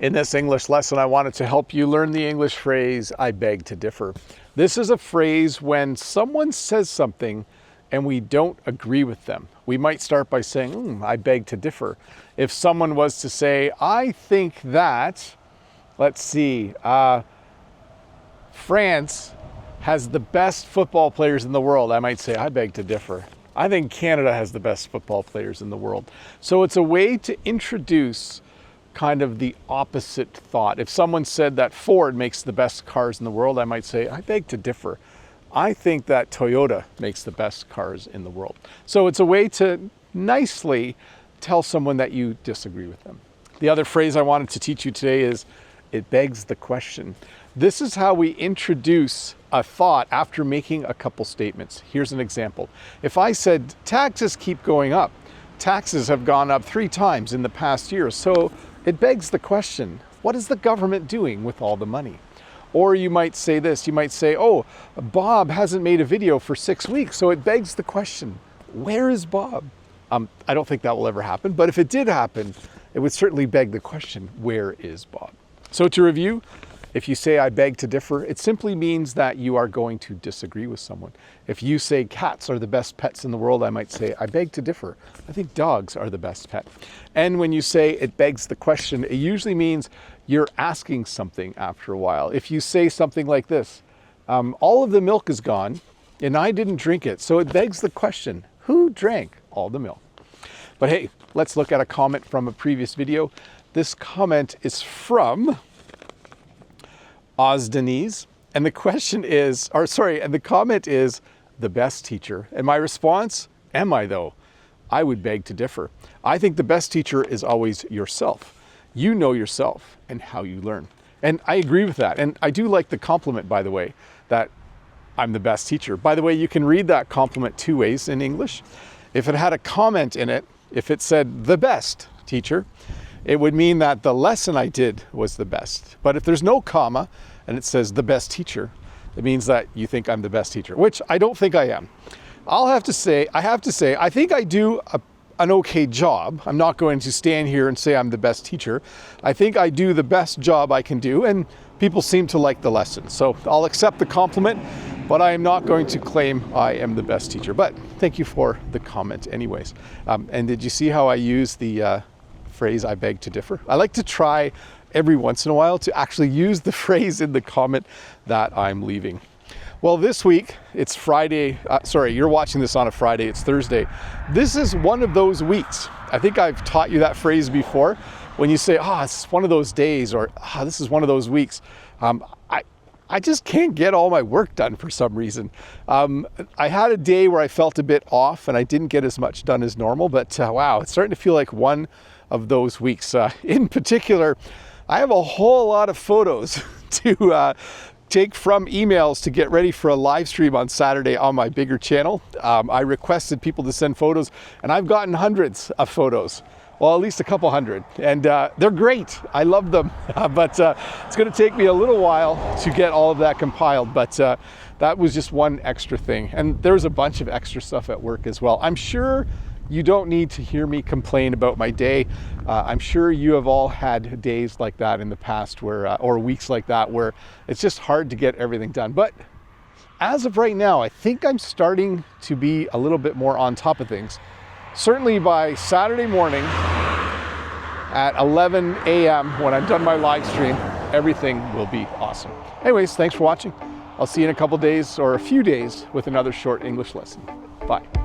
In this English lesson, I wanted to help you learn the English phrase, I beg to differ. This is a phrase when someone says something and we don't agree with them. We might start by saying, I beg to differ. If someone was to say, I think that, let's see, France has the best football players in the world, I might say, I beg to differ. I think Canada has the best football players in the world. So it's a way to introduce kind of the opposite thought. If someone said that Ford makes the best cars in the world, I might say, I beg to differ. I think that Toyota makes the best cars in the world. So it's a way to nicely tell someone that you disagree with them. The other phrase I wanted to teach you today is, it begs the question. This is how we introduce a thought after making a couple statements. Here's an example. If I said, taxes keep going up, taxes have gone up 3 times in the past year, so it begs the question, what is the government doing with all the money? Or you might say this, you might say, oh, Bob hasn't made a video for 6 weeks, so it begs the question, where is Bob? I don't think that will ever happen, but if it did happen, it would certainly beg the question, where is Bob? So to review, if you say I beg to differ, it simply means that you are going to disagree with someone. If you say cats are the best pets in the world, I might say I beg to differ. I think dogs are the best pet. And when you say it begs the question, it usually means you're asking something after a while. If you say something like this, all of the milk is gone and I didn't drink it, so it begs the question, who drank all the milk? But hey, let's look at a comment from a previous video. This comment is from Denise, and the question is, and the comment is, the best teacher. And my response, am I though? I would beg to differ. I think the best teacher is always yourself. You know yourself and how you learn. And I agree with that. And I do like the compliment, by the way, that I'm the best teacher. By the way, you can read that compliment 2 ways in English. If it had a comment in it, if it said the best teacher, it would mean that the lesson I did was the best. But if there's no comma and it says the best teacher, it means that you think I'm the best teacher, which I don't think I am. I have to say, I think I do an okay job. I'm not going to stand here and say I'm the best teacher. I think I do the best job I can do, and people seem to like the lesson. So I'll accept the compliment, but I am not going to claim I am the best teacher. But thank you for the comment anyways. And did you see how I use the phrase, I beg to differ? I like to try every once in a while to actually use the phrase in the comment that I'm leaving. Well, this week, it's Friday. You're watching this on a Friday, it's Thursday. This is one of those weeks. I think I've taught you that phrase before. When you say, it's one of those days, or this is one of those weeks. I just can't get all my work done for some reason. I had a day where I felt a bit off and I didn't get as much done as normal, but wow, it's starting to feel like one of those weeks. In particular, I have a whole lot of photos to take from emails to get ready for a live stream on Saturday on my bigger channel. I requested people to send photos and I've gotten hundreds of photos. Well, at least a couple hundred, and they're great. I love them, but it's going to take me a little while to get all of that compiled, but that was just one extra thing. And there's a bunch of extra stuff at work as well. I'm sure you don't need to hear me complain about my day. I'm sure you have all had days like that in the past where, or weeks like that, where it's just hard to get everything done. But as of right now, I think I'm starting to be a little bit more on top of things. Certainly by Saturday morning at 11 a.m. when I'm done my live stream, everything will be awesome. Anyways, thanks for watching. I'll see you in a couple days or a few days with another short English lesson. Bye.